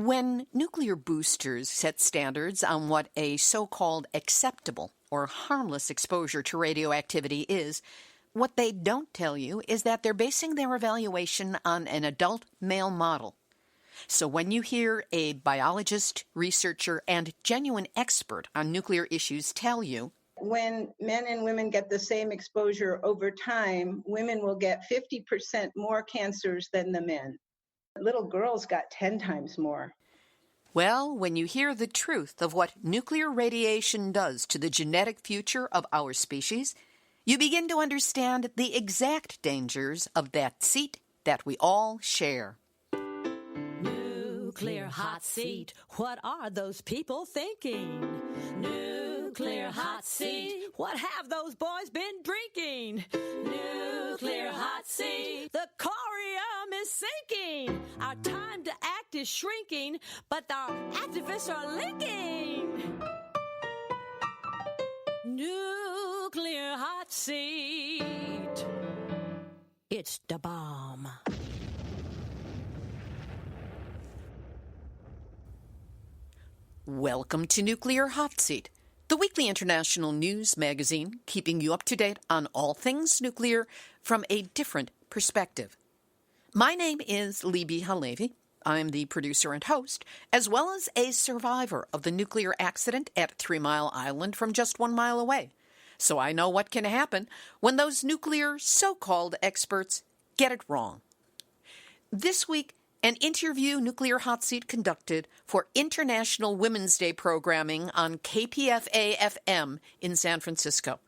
When nuclear boosters set standards on what a so-called acceptable or harmless exposure to radioactivity is, what they don't tell you is that they're basing their evaluation on an adult male model. So when you hear a biologist, researcher, and genuine expert on nuclear issues tell you, when men and women get the same exposure over time, women will get 50% more cancers than the men. Little girls got 10 times more. Well, when you hear the truth of what nuclear radiation does to the genetic future of our species, you begin to understand the exact dangers of that seat that we all share. Nuclear hot seat, what are those people thinking? Nuclear hot seat, what have those boys been drinking? Nuclear hot seat, the corium is sinking. Our time to act is shrinking, but our activists are linking. Nuclear hot seat, it's the bomb. Welcome to Nuclear Hotseat, the weekly international news magazine keeping you up to date on all things nuclear from a different perspective. My name is Libby Halevi. I'm the producer and host, as well as a survivor of the nuclear accident at 3 Mile Island from just 1 mile away. So I know what can happen when those nuclear so-called experts get it wrong. This week, an interview Nuclear Hotseat conducted for International Women's Day programming on KPFA-FM in San Francisco.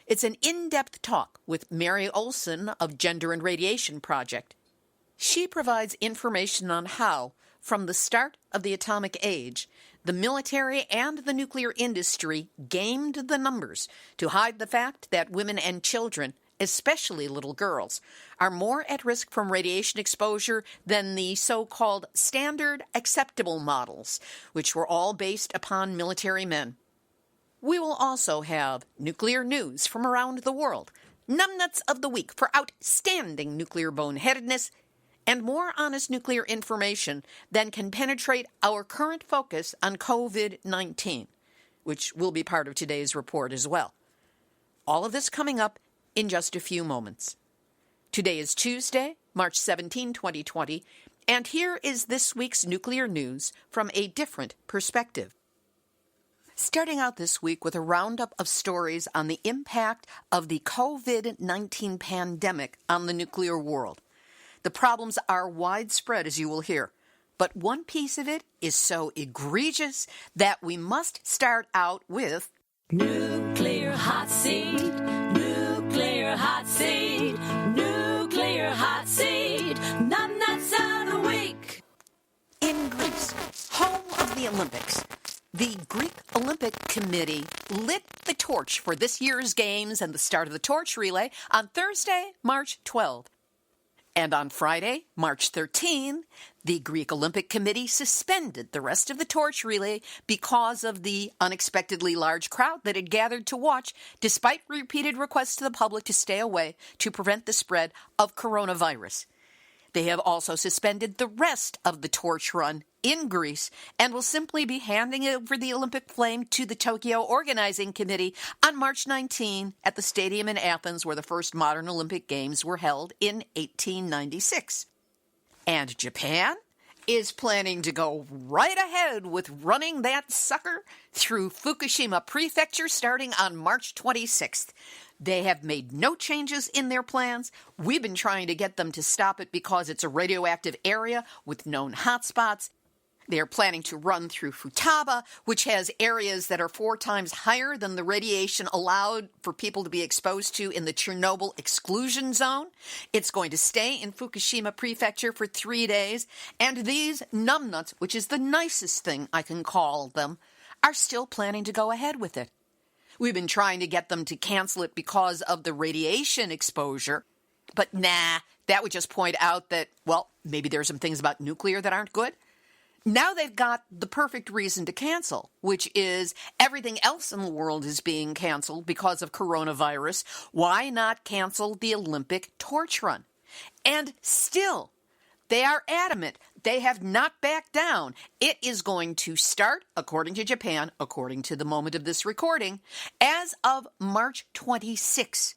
It's an in-depth talk with Mary Olson of Gender and Radiation Project. She provides information on how, from the start of the atomic age, the military and the nuclear industry gamed the numbers to hide the fact that women and children, especially little girls, are more at risk from radiation exposure than the so-called standard acceptable models, which were all based upon military men. We will also have nuclear news from around the world, numbnuts of the week for outstanding nuclear boneheadedness, and more honest nuclear information than can penetrate our current focus on COVID-19, which will be part of today's report as well. All of this coming up in just a few moments. Today is Tuesday, March 17, 2020, and here is this week's nuclear news from a different perspective. Starting out this week with a roundup of stories on the impact of the COVID-19 pandemic on the nuclear world. The problems are widespread, as you will hear, but one piece of it is so egregious that we must start out with Nuclear hot seat, nuclear hot seat, nuclear hot seat, nuts of the week. In Greece, home of the Olympics, the Greek Olympic Committee lit the torch for this year's games and the start of the torch relay on Thursday, March 12. And on Friday, March 13, the Greek Olympic Committee suspended the rest of the torch relay because of the unexpectedly large crowd that had gathered to watch, despite repeated requests to the public to stay away to prevent the spread of coronavirus. They have also suspended the rest of the torch run in Greece and will simply be handing over the Olympic flame to the Tokyo Organizing Committee on March 19 at the stadium in Athens where the first modern Olympic Games were held in 1896. And Japan is planning to go right ahead with running that sucker through Fukushima Prefecture starting on March 26th. They have made no changes in their plans. We've been trying to get them to stop it because it's a radioactive area with known hotspots. They are planning to run through Futaba, which has areas that are 4 times higher than the radiation allowed for people to be exposed to in the Chernobyl exclusion zone. It's going to stay in Fukushima Prefecture for 3 days, and these numbnuts, which is the nicest thing I can call them, are still planning to go ahead with it. We've been trying to get them to cancel it because of the radiation exposure, but that would just point out that, well, maybe there's some things about nuclear that aren't good. Now they've got the perfect reason to cancel, which is everything else in the world is being canceled because of coronavirus. Why not cancel the Olympic torch run? And still, They are adamant. They have not backed down. It is going to start, according to Japan, according to the moment of this recording, as of March 26.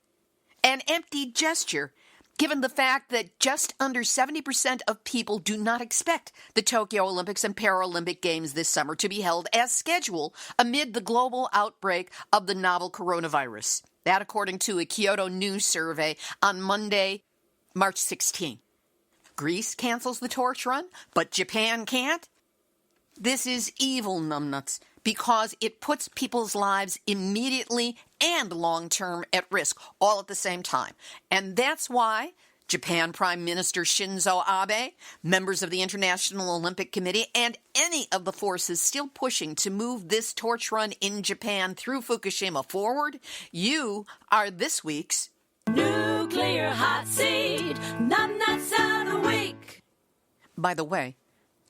An empty gesture, given the fact that just under 70% of people do not expect the Tokyo Olympics and Paralympic Games this summer to be held as scheduled amid the global outbreak of the novel coronavirus. That according to a Kyodo News survey on Monday, March 16. Greece cancels the torch run, but Japan can't? This is evil, numbnuts, because it puts people's lives immediately and long-term at risk, all at the same time. And that's why Japan Prime Minister Shinzo Abe, members of the International Olympic Committee, and any of the forces still pushing to move this torch run in Japan through Fukushima forward, you are this week's Nuclear Hot Seat, numbnuts of the week. By the way,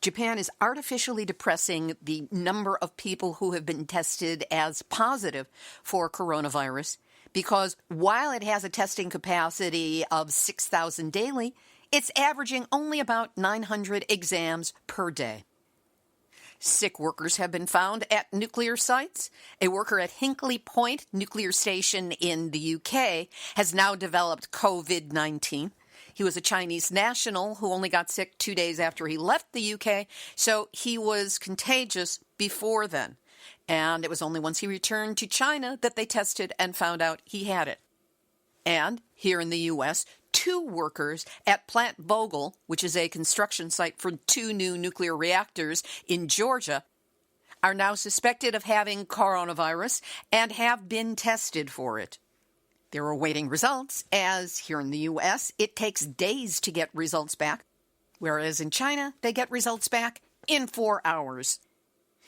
Japan is artificially depressing the number of people who have been tested as positive for coronavirus because while it has a testing capacity of 6,000 daily, it's averaging only about 900 exams per day. Sick workers have been found at nuclear sites. A worker at Hinkley Point Nuclear Station in the UK has now developed COVID-19. He was a Chinese national who only got sick 2 days after he left the UK, so he was contagious before then. And it was only once he returned to China that they tested and found out he had it. And here in the U.S., 2 workers at Plant Vogtle, which is a construction site for 2 new nuclear reactors in Georgia, are now suspected of having coronavirus and have been tested for it. They're awaiting results, as here in the U.S., it takes days to get results back, whereas in China, they get results back in 4 hours.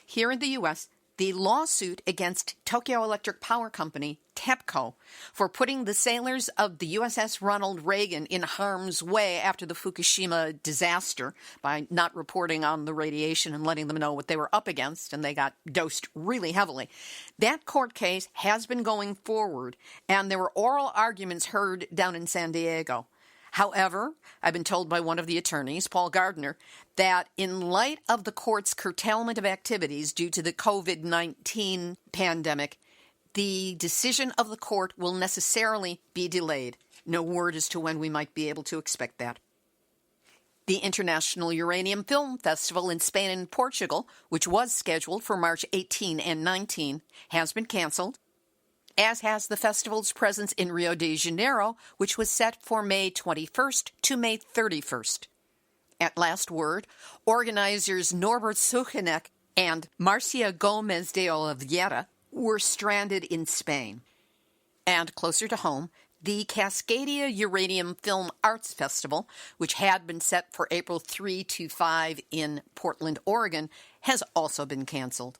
Here in the U.S., the lawsuit against Tokyo Electric Power Company, TEPCO, for putting the sailors of the USS Ronald Reagan in harm's way after the Fukushima disaster by not reporting on the radiation and letting them know what they were up against, and they got dosed really heavily. That court case has been going forward, and there were oral arguments heard down in San Diego. However, I've been told by one of the attorneys, Paul Gardner, that in light of the court's curtailment of activities due to the COVID-19 pandemic, the decision of the court will necessarily be delayed. No word as to when we might be able to expect that. The International Uranium Film Festival in Spain and Portugal, which was scheduled for March 18 and 19, has been canceled, as has the festival's presence in Rio de Janeiro, which was set for May 21st to May 31st. At last word, organizers Norbert Suchanek and Marcia Gomez de Oliveira were stranded in Spain. And closer to home, the Cascadia Uranium Film Arts Festival, which had been set for April 3 to 5 in Portland, Oregon, has also been canceled.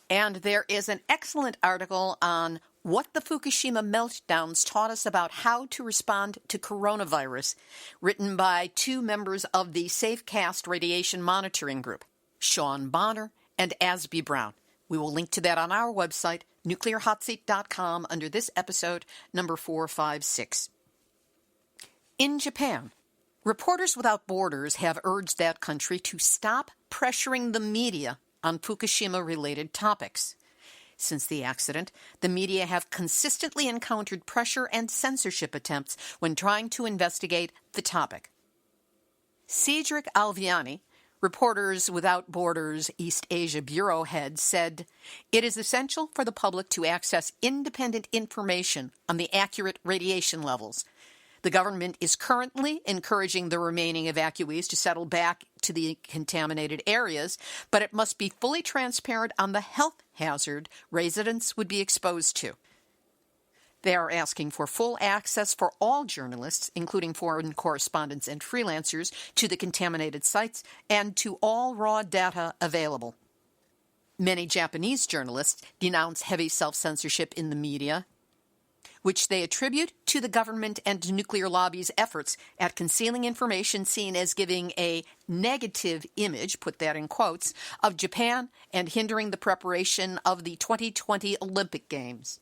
And there is an excellent article on what the Fukushima meltdowns taught us about how to respond to coronavirus, written by 2 members of the SafeCast Radiation Monitoring Group, Sean Bonner and Asby Brown. We will link to that on our website, nuclearhotseat.com, under this episode, number 456. In Japan, Reporters Without Borders have urged that country to stop pressuring the media on Fukushima-related topics. Since the accident, the media have consistently encountered pressure and censorship attempts when trying to investigate the topic. Cedric Alviani, Reporters Without Borders East Asia Bureau head, said, "It is essential for the public to access independent information on the accurate radiation levels. The government is currently encouraging the remaining evacuees to settle back to the contaminated areas, but it must be fully transparent on the health hazard residents would be exposed to. They are asking for full access for all journalists, including foreign correspondents and freelancers, to the contaminated sites and to all raw data available." Many Japanese journalists denounce heavy self-censorship in the media, which they attribute to the government and nuclear lobby's efforts at concealing information seen as giving a negative image, put that in quotes, of Japan and hindering the preparation of the 2020 Olympic Games.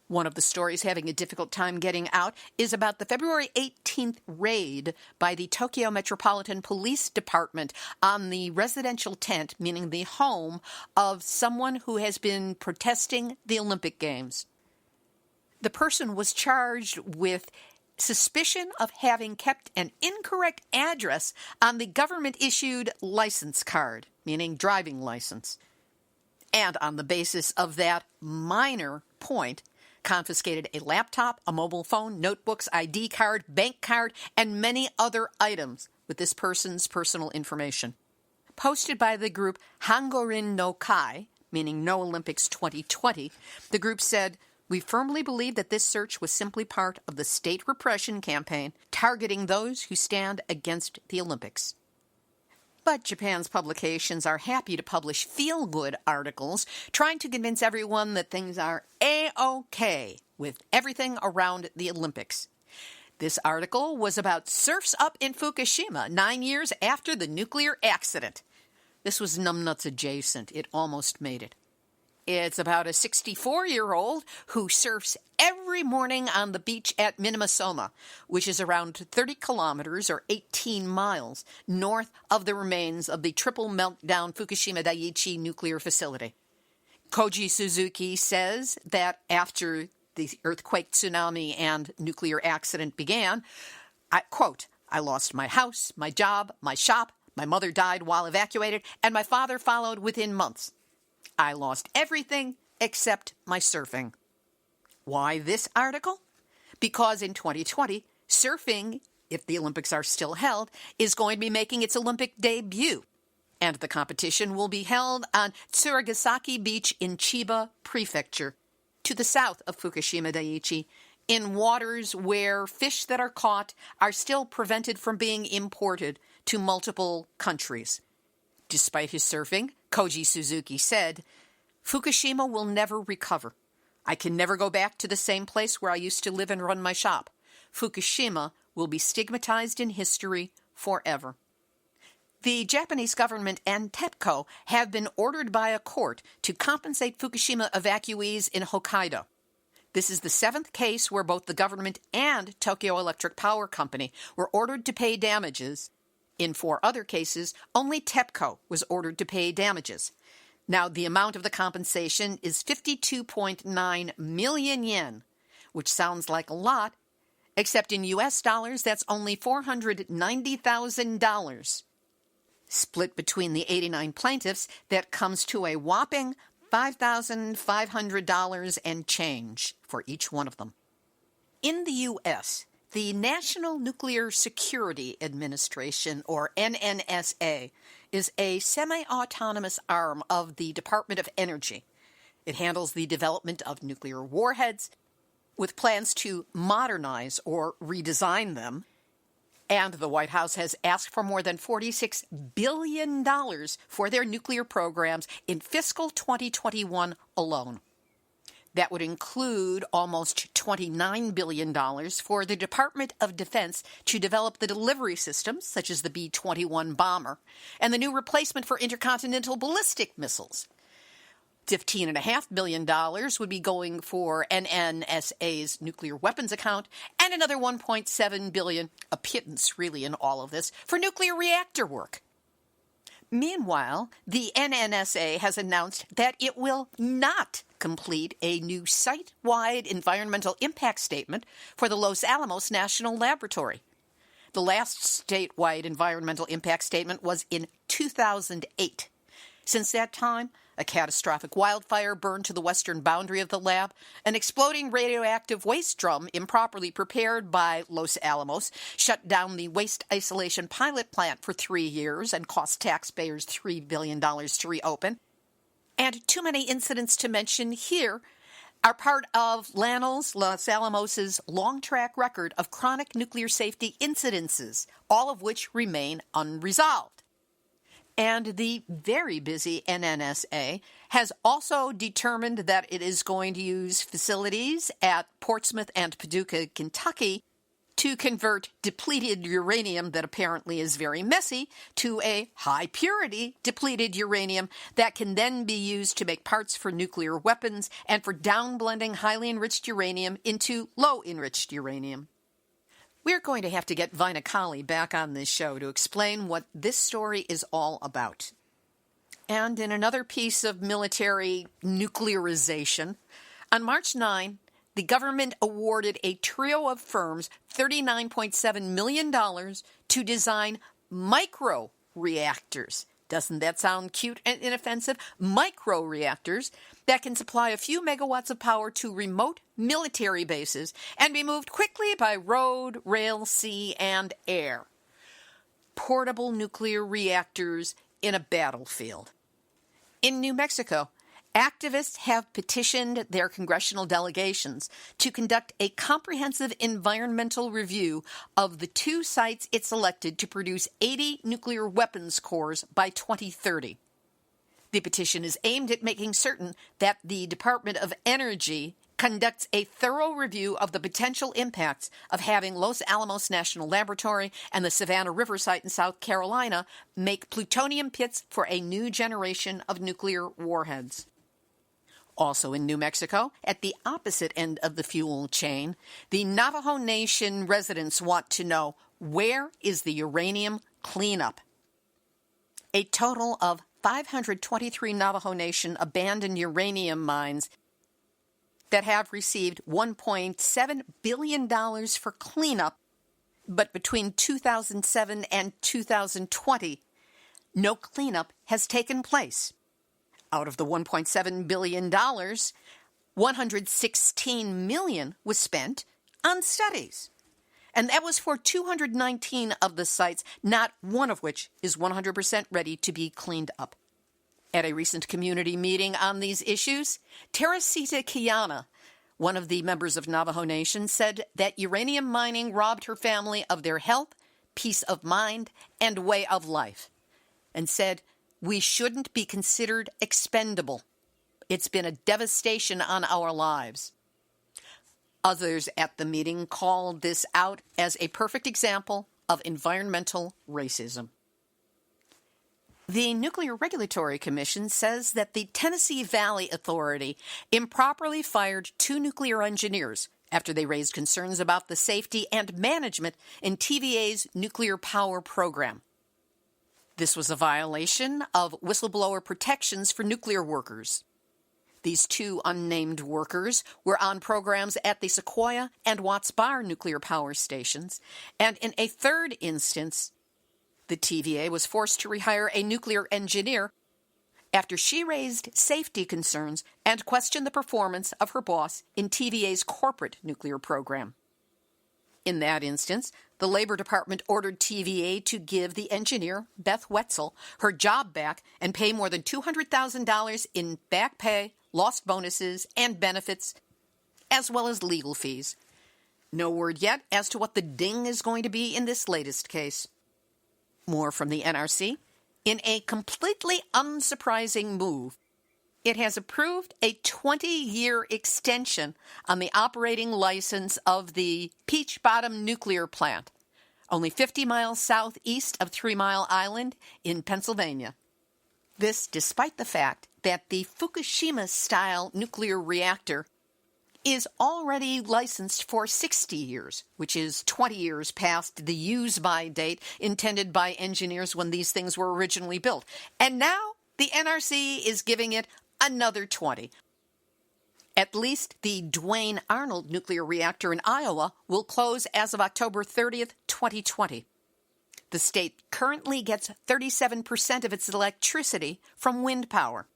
One of the stories having a difficult time getting out is about the February 18th raid by the Tokyo Metropolitan Police Department on the residential tent, meaning the home of someone who has been protesting the Olympic Games. The person was charged with suspicion of having kept an incorrect address on the government-issued license card, meaning driving license. And on the basis of that minor point, confiscated a laptop, a mobile phone, notebooks, ID card, bank card, and many other items with this person's personal information. Posted by the group Hangorin no Kai, meaning No Olympics 2020, the group said, "We firmly believe that this search was simply part of the state repression campaign targeting those who stand against the Olympics." But Japan's publications are happy to publish feel-good articles trying to convince everyone that things are A-OK with everything around the Olympics. This article was about surfs up in Fukushima 9 years after the nuclear accident. This was numbnuts adjacent. It almost made it. It's about a 64-year-old who surfs every morning on the beach at Minamasoma, which is around 30 kilometers or 18 miles north of the remains of the triple meltdown Fukushima Daiichi nuclear facility. Koji Suzuki says that after the earthquake, tsunami, and nuclear accident began, I lost my house, my job, my shop, my mother died while evacuated, and my father followed within months. I lost everything except my surfing. Why this article? Because in 2020, surfing, if the Olympics are still held, is going to be making its Olympic debut. And the competition will be held on Tsurugasaki Beach in Chiba Prefecture, to the south of Fukushima Daiichi, in waters where fish that are caught are still prevented from being imported to multiple countries. Despite his surfing, Koji Suzuki said, "Fukushima will never recover. I can never go back to the same place where I used to live and run my shop. Fukushima will be stigmatized in history forever." The Japanese government and TEPCO have been ordered by a court to compensate Fukushima evacuees in Hokkaido. This is the 7th case where both the government and Tokyo Electric Power Company were ordered to pay damages. In 4 other cases, only TEPCO was ordered to pay damages. Now, the amount of the compensation is 52.9 million yen, which sounds like a lot, except in U.S. dollars, that's only $490,000. Split between the 89 plaintiffs, that comes to a whopping $5,500 and change for each one of them. In the U.S., the National Nuclear Security Administration, or NNSA, is a semi-autonomous arm of the Department of Energy. It handles the development of nuclear warheads, with plans to modernize or redesign them. And the White House has asked for more than $46 billion for their nuclear programs in fiscal 2021 alone. That would include almost $29 billion for the Department of Defense to develop the delivery systems, such as the B-21 bomber, and the new replacement for intercontinental ballistic missiles. $15.5 billion would be going for NNSA's nuclear weapons account, and another $1.7 billion, a pittance really in all of this, for nuclear reactor work. Meanwhile, the NNSA has announced that it will not complete a new site-wide environmental impact statement for the Los Alamos National Laboratory. The last statewide environmental impact statement was in 2008. Since that time, a catastrophic wildfire burned to the western boundary of the lab, an exploding radioactive waste drum improperly prepared by Los Alamos shut down the waste isolation pilot plant for 3 years and cost taxpayers $3 billion to reopen. And too many incidents to mention here are part of Los Alamos' long track record of chronic nuclear safety incidences, all of which remain unresolved. And the very busy NNSA has also determined that it is going to use facilities at Portsmouth and Paducah, Kentucky, to convert depleted uranium that apparently is very messy to a high-purity depleted uranium that can then be used to make parts for nuclear weapons and for downblending highly enriched uranium into low-enriched uranium. We're going to have to get Vina Kali back on this show to explain what this story is all about. And in another piece of military nuclearization, on March 9, the government awarded a trio of firms $39.7 million to design micro-reactors. Doesn't that sound cute and inoffensive? Micro-reactors that can supply a few megawatts of power to remote military bases and be moved quickly by road, rail, sea, and air. Portable nuclear reactors in a battlefield. In New Mexico, activists have petitioned their congressional delegations to conduct a comprehensive environmental review of the two sites it selected to produce 80 nuclear weapons cores by 2030. The petition is aimed at making certain that the Department of Energy conducts a thorough review of the potential impacts of having Los Alamos National Laboratory and the Savannah River site in South Carolina make plutonium pits for a new generation of nuclear warheads. Also in New Mexico, at the opposite end of the fuel chain, the Navajo Nation residents want to know, where is the uranium cleanup? A total of 523 Navajo Nation abandoned uranium mines that have received $1.7 billion for cleanup, but between 2007 and 2020, no cleanup has taken place. Out of the $1.7 billion, $116 million was spent on studies. And that was for 219 of the sites, not one of which is 100% ready to be cleaned up. At a recent community meeting on these issues, Teresita Kiana, one of the members of Navajo Nation, said that uranium mining robbed her family of their health, peace of mind, and way of life, and said, "We shouldn't be considered expendable. It's been a devastation on our lives." Others at the meeting called this out as a perfect example of environmental racism. The Nuclear Regulatory Commission says that the Tennessee Valley Authority improperly fired 2 nuclear engineers after they raised concerns about the safety and management in TVA's nuclear power program. This was a violation of whistleblower protections for nuclear workers. These 2 unnamed workers were on programs at the Sequoia and Watts Bar nuclear power stations, and in a third instance, the TVA was forced to rehire a nuclear engineer after she raised safety concerns and questioned the performance of her boss in TVA's corporate nuclear program. In that instance, the Labor Department ordered TVA to give the engineer, Beth Wetzel, her job back and pay more than $200,000 in back pay, lost bonuses, and benefits, as well as legal fees. No word yet as to what the ding is going to be in this latest case. More from the NRC. In a completely unsurprising move, it has approved a 20-year extension on the operating license of the Peach Bottom nuclear plant, only 50 miles southeast of 3 Mile Island in Pennsylvania. This despite the fact that the Fukushima-style nuclear reactor is already licensed for 60 years, which is 20 years past the use-by date intended by engineers when these things were originally built. And now the NRC is giving it another 20. At least the Duane Arnold nuclear reactor in Iowa will close as of October 30th, 2020. The state currently gets 37% of its electricity from wind power.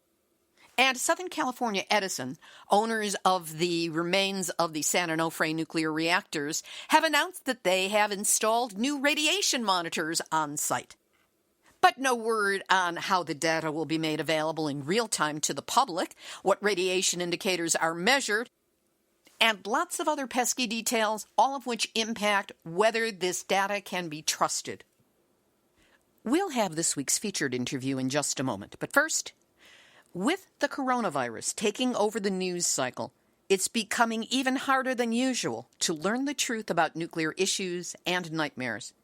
And Southern California Edison, owners of the remains of the San Onofre nuclear reactors, have announced that they have installed new radiation monitors on site. But no word on how the data will be made available in real time to the public, what radiation indicators are measured, and lots of other pesky details, all of which impact whether this data can be trusted. We'll have this week's featured interview in just a moment, but first, with the coronavirus taking over the news cycle, it's becoming even harder than usual to learn the truth about nuclear issues and nightmares.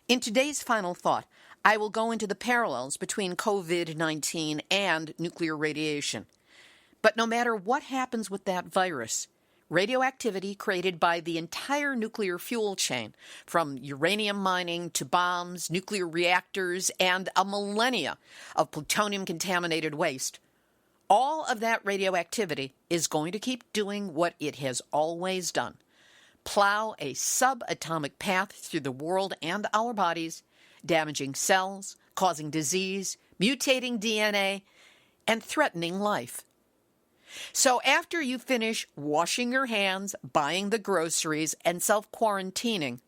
In today's final thought, I will go into the parallels between COVID-19 and nuclear radiation. But no matter what happens with that virus, radioactivity created by the entire nuclear fuel chain, from uranium mining to bombs, nuclear reactors, and a millennia of plutonium-contaminated waste, all of that radioactivity is going to keep doing what it has always done: plow a subatomic path through the world and our bodies, damaging cells, causing disease, mutating DNA, and threatening life. So after you finish washing your hands, buying the groceries, and self-quarantining,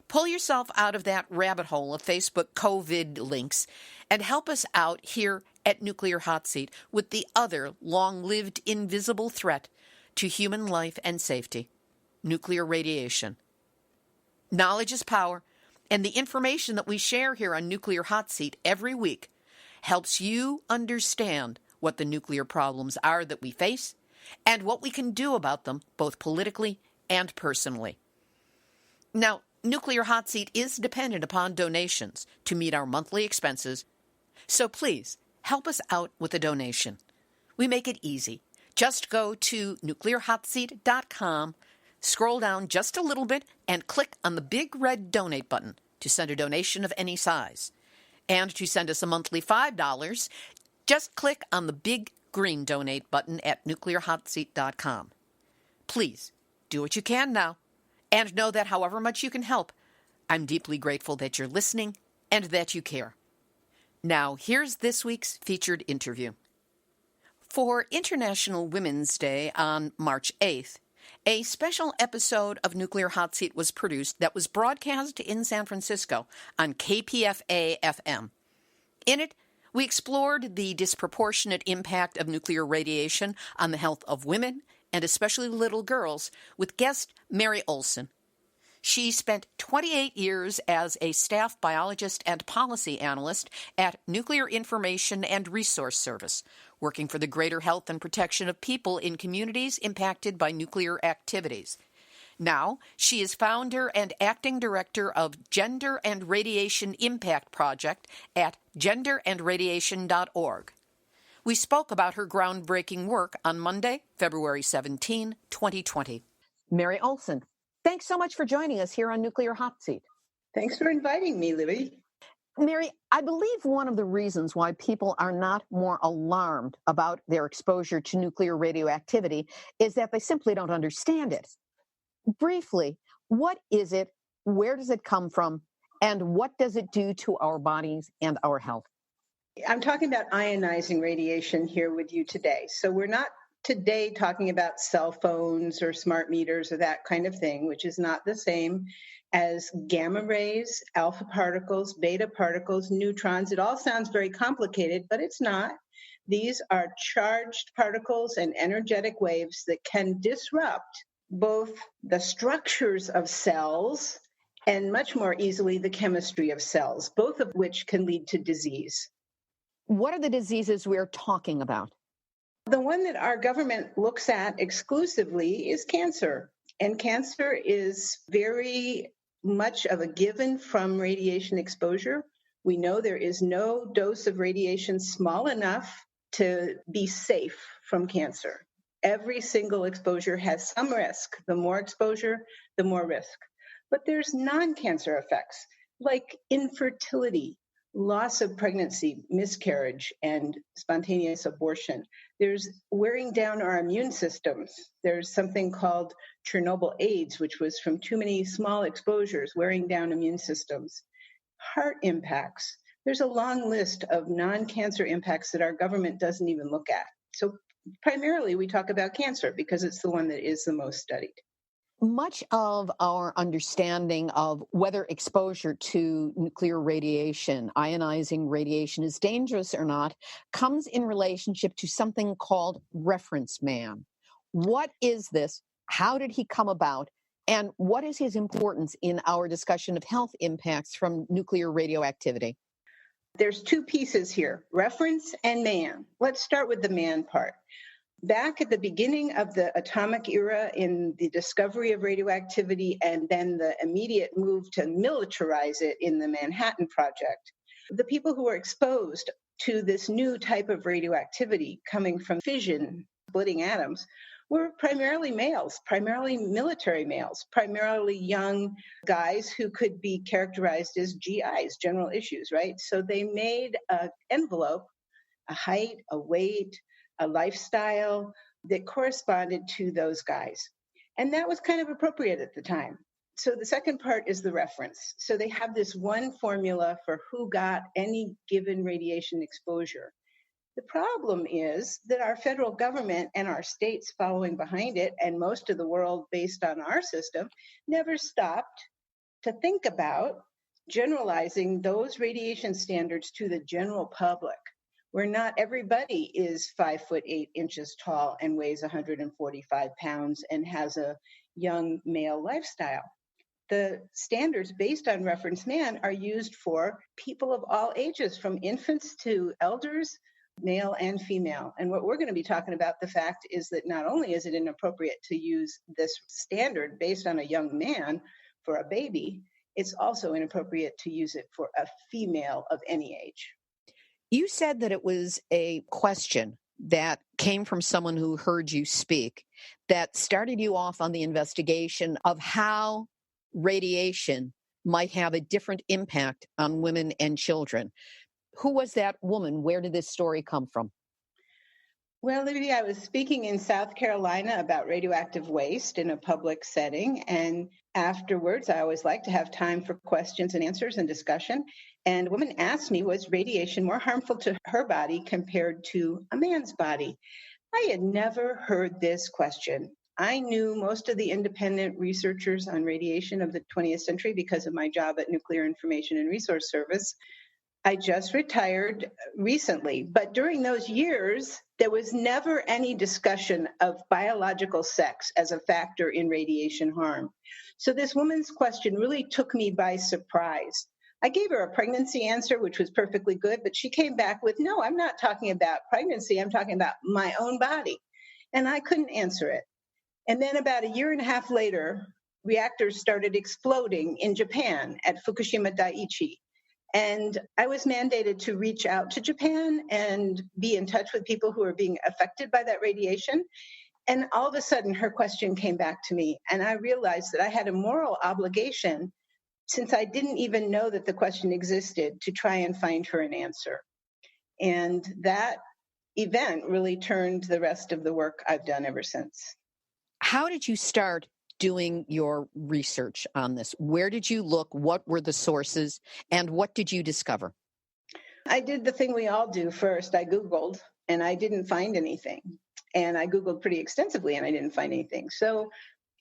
pull yourself out of that rabbit hole of Facebook COVID links and help us out here at Nuclear Hotseat with the other long-lived invisible threat to human life and safety: nuclear radiation. Knowledge is power, and the information that we share here on Nuclear Hotseat every week helps you understand what the nuclear problems are that we face and what we can do about them, both politically and personally. Now, Nuclear Hotseat is dependent upon donations to meet our monthly expenses, so please help us out with a donation. We make it easy. Just go to nuclearhotseat.com, scroll down just a little bit, and click on the big red donate button to send a donation of any size. And to send us a monthly $5, just click on the big green donate button at nuclearhotseat.com. Please do what you can now, and know that however much you can help, I'm deeply grateful that you're listening and that you care. Now, here's this week's featured interview. For International Women's Day on March 8th, a special episode of Nuclear Hotseat was produced that was broadcast in San Francisco on KPFA-FM. In it, we explored the disproportionate impact of nuclear radiation on the health of women, and especially little girls, with guest Mary Olson. She spent 28 years as a staff biologist and policy analyst at Nuclear Information and Resource Service, working for the greater health and protection of people in communities impacted by nuclear activities. Now, she is founder and acting director of Gender and Radiation Impact Project at genderandradiation.org. We spoke about her groundbreaking work on Monday, February 17, 2020. Mary Olson, thanks so much for joining us here on Nuclear Hotseat. Thanks for inviting me, Libby. Mary, I believe one of the reasons why people are not more alarmed about their exposure to nuclear radioactivity is that they simply don't understand it. Briefly, what is it, where does it come from, and what does it do to our bodies and our health? I'm talking about ionizing radiation here with you today. So we're not today talking about cell phones or smart meters or that kind of thing, which is not the same as gamma rays, alpha particles, beta particles, neutrons. It all sounds very complicated, but it's not. These are charged particles and energetic waves that can disrupt both the structures of cells and much more easily the chemistry of cells, both of which can lead to disease. What are the diseases we're talking about? The one that our government looks at exclusively is cancer. And cancer is very much of a given from radiation exposure. We know there is no dose of radiation small enough to be safe from cancer. Every single exposure has some risk. The more exposure, the more risk. But there's non-cancer effects like infertility, loss of pregnancy, miscarriage, and spontaneous abortion. There's wearing down our immune systems. There's something called Chernobyl AIDS, which was from too many small exposures, wearing down immune systems. Heart impacts. There's a long list of non-cancer impacts that our government doesn't even look at. So primarily we talk about cancer because it's the one that is the most studied. Much of our understanding of whether exposure to nuclear radiation, ionizing radiation, is dangerous or not comes in relationship to something called reference man. What is this? How did he come about? And what is his importance in our discussion of health impacts from nuclear radioactivity? There's two pieces here, reference and man. Let's start with the man part. Back at the beginning of the atomic era, in the discovery of radioactivity and then the immediate move to militarize it in the Manhattan Project, the people who were exposed to this new type of radioactivity coming from fission, splitting atoms, were primarily males, primarily military males, primarily young guys who could be characterized as GIs, general issues, right? So they made an envelope, a height, a weight, a lifestyle that corresponded to those guys. And that was kind of appropriate at the time. So the second part is the reference. So they have this one formula for who got any given radiation exposure. The problem is that our federal government and our states following behind it, and most of the world based on our system, never stopped to think about generalizing those radiation standards to the general public, where not everybody is 5'8" tall and weighs 145 pounds and has a young male lifestyle. The standards based on reference man are used for people of all ages, from infants to elders, male and female. And what we're going to be talking about, the fact is that not only is it inappropriate to use this standard based on a young man for a baby, it's also inappropriate to use it for a female of any age. You said that it was a question that came from someone who heard you speak that started you off on the investigation of how radiation might have a different impact on women and children. Who was that woman? Where did this story come from? Well, Libby, I was speaking in South Carolina about radioactive waste in a public setting. And afterwards, I always like to have time for questions and answers and discussion. And a woman asked me, was radiation more harmful to her body compared to a man's body? I had never heard this question. I knew most of the independent researchers on radiation of the 20th century because of my job at Nuclear Information and Resource Service. I just retired recently, but during those years, there was never any discussion of biological sex as a factor in radiation harm. So this woman's question really took me by surprise. I gave her a pregnancy answer, which was perfectly good, but she came back with, no, I'm not talking about pregnancy. I'm talking about my own body. And I couldn't answer it. And then about a year and a half later, reactors started exploding in Japan at Fukushima Daiichi. And I was mandated to reach out to Japan and be in touch with people who are being affected by that radiation. And all of a sudden, her question came back to me. And I realized that I had a moral obligation, since I didn't even know that the question existed, to try and find her an answer. And that event really turned the rest of the work I've done ever since. How did you start doing your research on this? Where did you look? What were the sources? And what did you discover? I did the thing we all do first. I Googled, and I didn't find anything. And I Googled pretty extensively, and I didn't find anything. So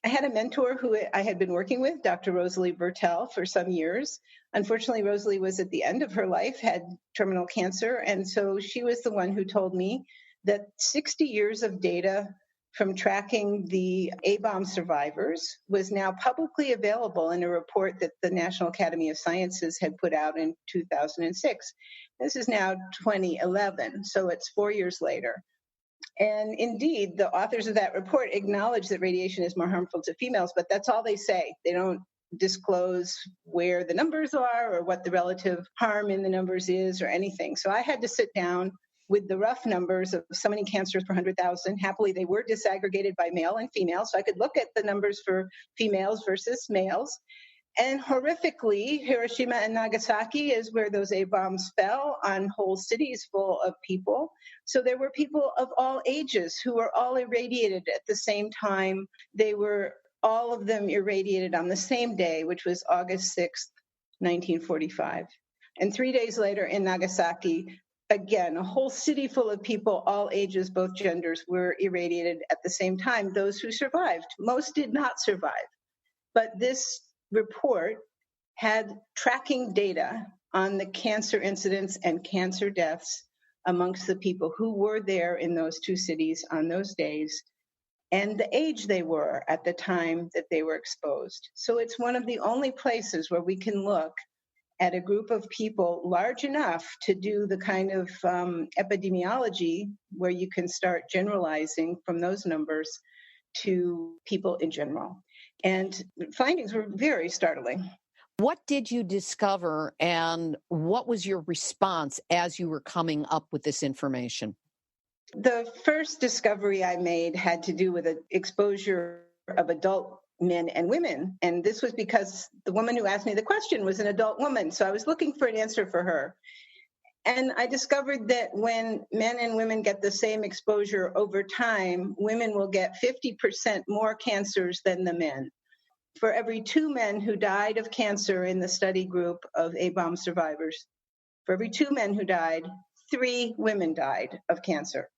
I had a mentor who I had been working with, Dr. Rosalie Bertel, for some years. Unfortunately, Rosalie was at the end of her life, had terminal cancer. And so she was the one who told me that 60 years of data from tracking the A-bomb survivors was now publicly available in a report that the National Academy of Sciences had put out in 2006. This is now 2011, so it's 4 years later. And indeed, the authors of that report acknowledge that radiation is more harmful to females, but that's all they say. They don't disclose where the numbers are or what the relative harm in the numbers is or anything. So I had to sit down with the rough numbers of so many cancers per 100,000. Happily, they were disaggregated by male and female, so I could look at the numbers for females versus males. And horrifically, Hiroshima and Nagasaki is where those A-bombs fell on whole cities full of people. So there were people of all ages who were all irradiated at the same time. They were all of them irradiated on the same day, which was August 6th, 1945. And 3 days later in Nagasaki, again, a whole city full of people, all ages, both genders, were irradiated at the same time. Those who survived, most did not survive. But this report had tracking data on the cancer incidence and cancer deaths amongst the people who were there in those two cities on those days, and the age they were at the time that they were exposed. So it's one of the only places where we can look at a group of people large enough to do the kind of epidemiology where you can start generalizing from those numbers to people in general. And findings were very startling. What did you discover, and what was your response as you were coming up with this information? The first discovery I made had to do with the exposure of adult men and women. And this was because the woman who asked me the question was an adult woman. So I was looking for an answer for her. And I discovered that when men and women get the same exposure over time, women will get 50% more cancers than the men. For every 2 men who died of cancer in the study group of A-bomb survivors, for every 2 men who died, 3 women died of cancer.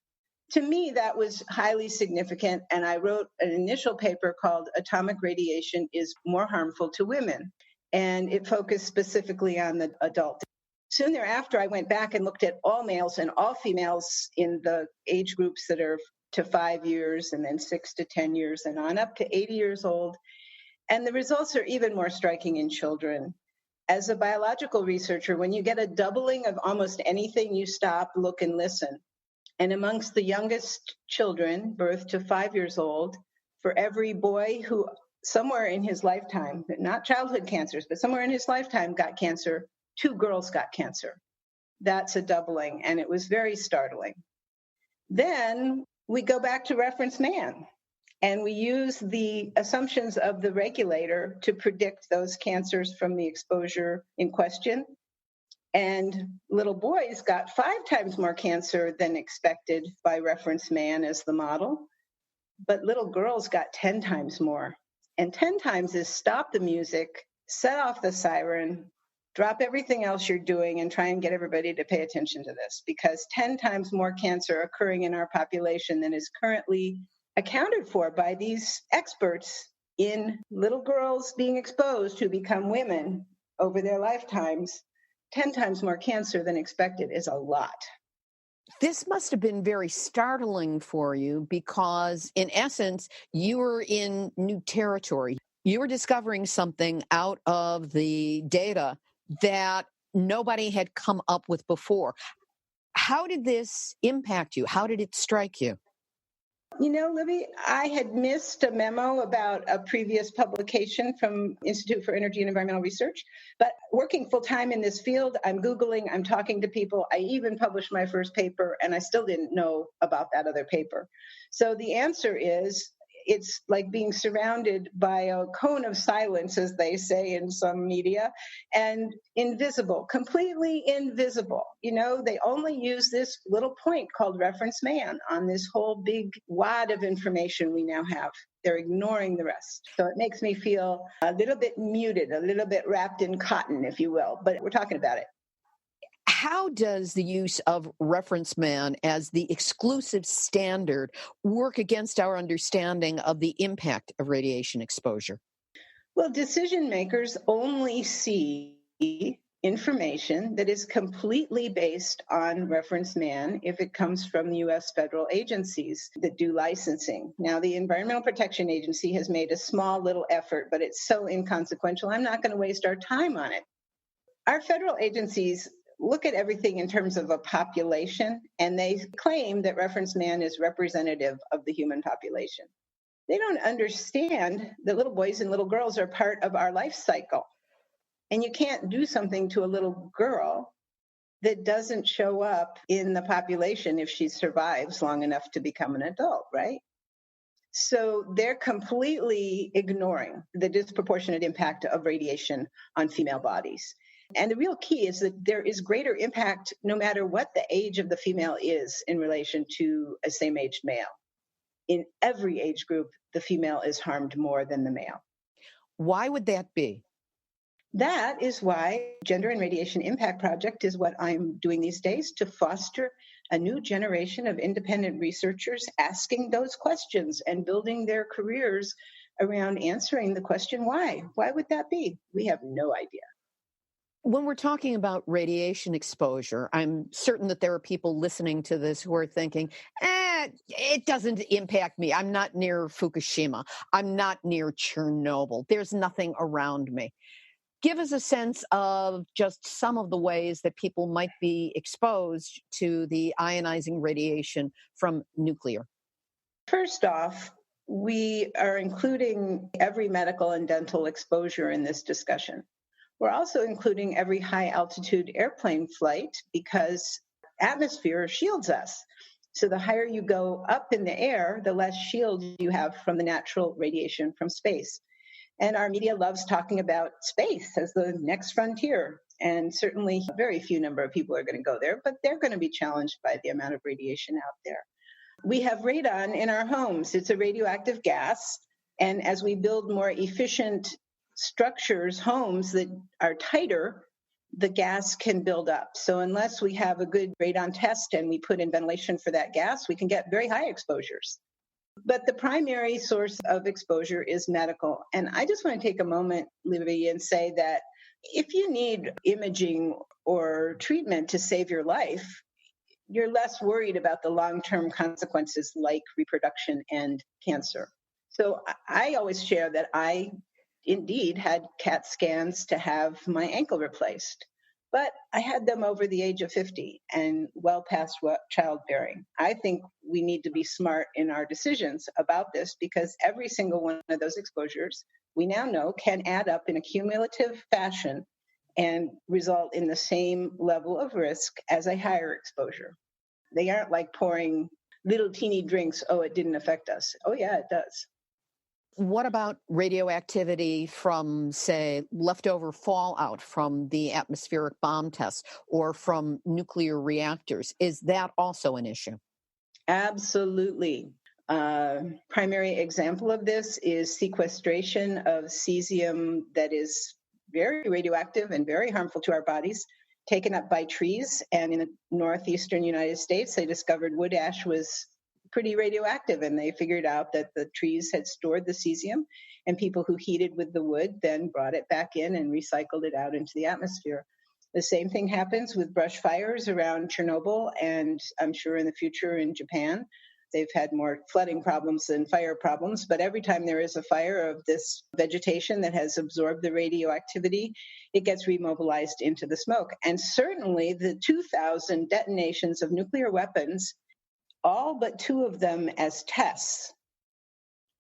To me, that was highly significant, and I wrote an initial paper called Atomic Radiation is More Harmful to Women, and it focused specifically on the adult. Soon thereafter, I went back and looked at all males and all females in the age groups that are to 5 years and then 6 to 10 years and on up to 80 years old. And the results are even more striking in children. As a biological researcher, when you get a doubling of almost anything, you stop, look, and listen. And amongst the youngest children, birth to 5 years old, for every boy who somewhere in his lifetime, not childhood cancers, but somewhere in his lifetime got cancer, 2 girls got cancer. That's a doubling, and it was very startling. Then we go back to reference man. And we use the assumptions of the regulator to predict those cancers from the exposure in question. And little boys got 5 times more cancer than expected by reference man as the model. But little girls got 10 times more. And 10 times is stop the music, set off the siren, drop everything else you're doing, and try and get everybody to pay attention to this. Because 10 times more cancer occurring in our population than is currently accounted for by these experts in little girls being exposed who become women over their lifetimes, 10 times more cancer than expected is a lot. This must have been very startling for you because, in essence, you were in new territory. You were discovering something out of the data that nobody had come up with before. How did this impact you? How did it strike you? You know, Libby, I had missed a memo about a previous publication from Institute for Energy and Environmental Research, but working full-time in this field, I'm Googling, I'm talking to people. I even published my first paper, and I still didn't know about that other paper. So the answer is, it's like being surrounded by a cone of silence, as they say in some media, and invisible, completely invisible. You know, they only use this little point called reference man on this whole big wad of information we now have. They're ignoring the rest. So it makes me feel a little bit muted, a little bit wrapped in cotton, if you will, but we're talking about it. How does the use of reference man as the exclusive standard work against our understanding of the impact of radiation exposure? Well, decision makers only see information that is completely based on reference man if it comes from the U.S. federal agencies that do licensing. Now, the Environmental Protection Agency has made a small little effort, but it's so inconsequential, I'm not going to waste our time on it. Our federal agencies look at everything in terms of a population, and they claim that reference man is representative of the human population. They don't understand that little boys and little girls are part of our life cycle. And you can't do something to a little girl that doesn't show up in the population if she survives long enough to become an adult, right? So they're completely ignoring the disproportionate impact of radiation on female bodies. And the real key is that there is greater impact no matter what the age of the female is in relation to a same-aged male. In every age group, the female is harmed more than the male. Why would that be? That is why Gender and Radiation Impact Project is what I'm doing these days, to foster a new generation of independent researchers asking those questions and building their careers around answering the question, why? Why would that be? We have no idea. When we're talking about radiation exposure, I'm certain that there are people listening to this who are thinking, it doesn't impact me. I'm not near Fukushima. I'm not near Chernobyl. There's nothing around me. Give us a sense of just some of the ways that people might be exposed to the ionizing radiation from nuclear. First off, we are including every medical and dental exposure in this discussion. We're also including every high altitude airplane flight because atmosphere shields us. So the higher you go up in the air, the less shield you have from the natural radiation from space. And our media loves talking about space as the next frontier. And certainly very few number of people are going to go there, but they're going to be challenged by the amount of radiation out there. We have radon in our homes. It's a radioactive gas. And as we build more efficient structures, homes that are tighter, the gas can build up. So unless we have a good radon test and we put in ventilation for that gas, we can get very high exposures. But the primary source of exposure is medical. And I just want to take a moment, Libby, and say that if you need imaging or treatment to save your life, you're less worried about the long-term consequences like reproduction and cancer. So I always share that I indeed had CAT scans to have my ankle replaced, but I had them over the age of 50 and well past childbearing. I think we need to be smart in our decisions about this because every single one of those exposures we now know can add up in a cumulative fashion and result in the same level of risk as a higher exposure. They aren't like pouring little teeny drinks, oh, it didn't affect us. Oh, yeah, it does. What about radioactivity from, say, leftover fallout from the atmospheric bomb tests or from nuclear reactors? Is that also an issue? Absolutely. Primary example of this is sequestration of cesium that is very radioactive and very harmful to our bodies, taken up by trees. And in the northeastern United States, they discovered wood ash was pretty radioactive, and they figured out that the trees had stored the cesium, and people who heated with the wood then brought it back in and recycled it out into the atmosphere. The same thing happens with brush fires around Chernobyl, and I'm sure in the future in Japan. They've had more flooding problems than fire problems, but every time there is a fire of this vegetation that has absorbed the radioactivity, it gets remobilized into the smoke. And certainly the 2,000 detonations of nuclear weapons, all but 2 of them as tests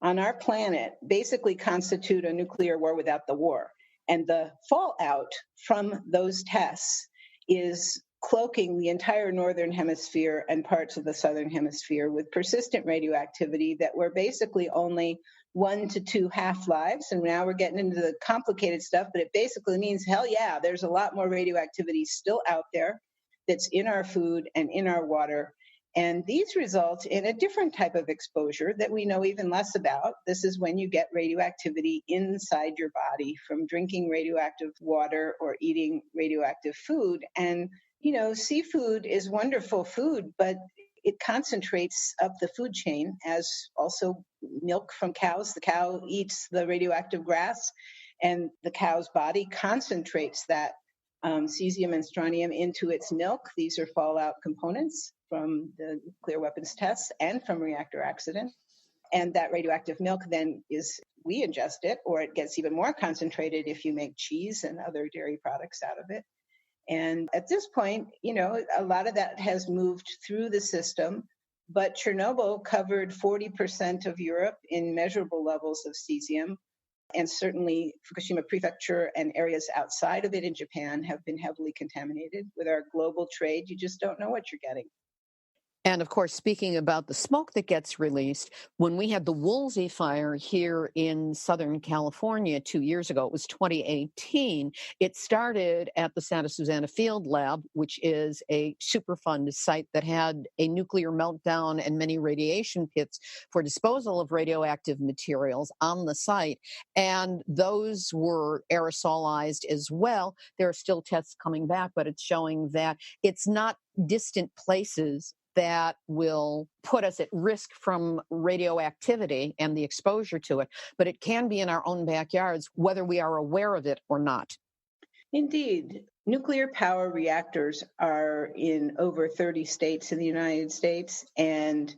on our planet, basically constitute a nuclear war without the war. And the fallout from those tests is cloaking the entire northern hemisphere and parts of the southern hemisphere with persistent radioactivity that were basically only 1 to 2 half-lives. And now we're getting into the complicated stuff, but it basically means, hell yeah, there's a lot more radioactivity still out there that's in our food and in our water. And these result in a different type of exposure that we know even less about. This is when you get radioactivity inside your body from drinking radioactive water or eating radioactive food. And, you know, seafood is wonderful food, but it concentrates up the food chain, as also milk from cows. The cow eats the radioactive grass, and the cow's body concentrates that cesium and strontium into its milk. These are fallout components from the nuclear weapons tests and from reactor accident. And that radioactive milk then we ingest it, or it gets even more concentrated if you make cheese and other dairy products out of it. And at this point, you know, a lot of that has moved through the system, but Chernobyl covered 40% of Europe in measurable levels of cesium. And certainly Fukushima prefecture and areas outside of it in Japan have been heavily contaminated. With our global trade, you just don't know what you're getting. And of course, speaking about the smoke that gets released, when we had the Woolsey fire here in Southern California 2 years ago, it was 2018, it started at the Santa Susana Field Lab, which is a Superfund site that had a nuclear meltdown and many radiation pits for disposal of radioactive materials on the site. And those were aerosolized as well. There are still tests coming back, but it's showing that it's not distant places that will put us at risk from radioactivity and the exposure to it, but it can be in our own backyards, whether we are aware of it or not. Indeed. Nuclear power reactors are in over 30 states in the United States, and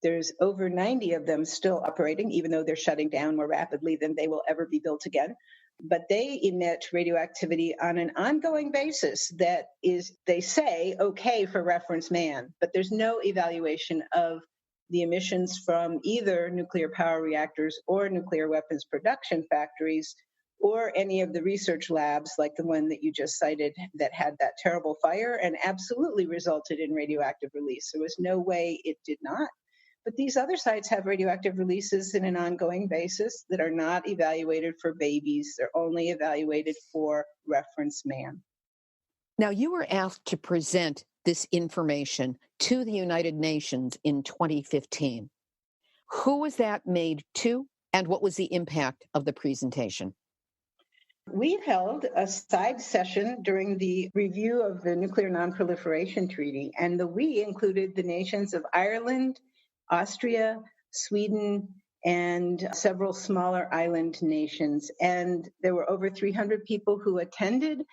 there's over 90 of them still operating, even though they're shutting down more rapidly than they will ever be built again. but they emit radioactivity on an ongoing basis that is, they say, okay for reference man, but there's no evaluation of the emissions from either nuclear power reactors or nuclear weapons production factories or any of the research labs like the one that you just cited that had that terrible fire and absolutely resulted in radioactive release. There was no way it did not. But these other sites have radioactive releases in an ongoing basis that are not evaluated for babies. They're only evaluated for reference man. Now, you were asked to present this information to the United Nations in 2015. Who was that made to, and what was the impact of the presentation? We held a side session during the review of the Nuclear Non-Proliferation Treaty, and the we included the nations of Ireland, Austria, Sweden, and several smaller island nations. And there were over 300 people who attended.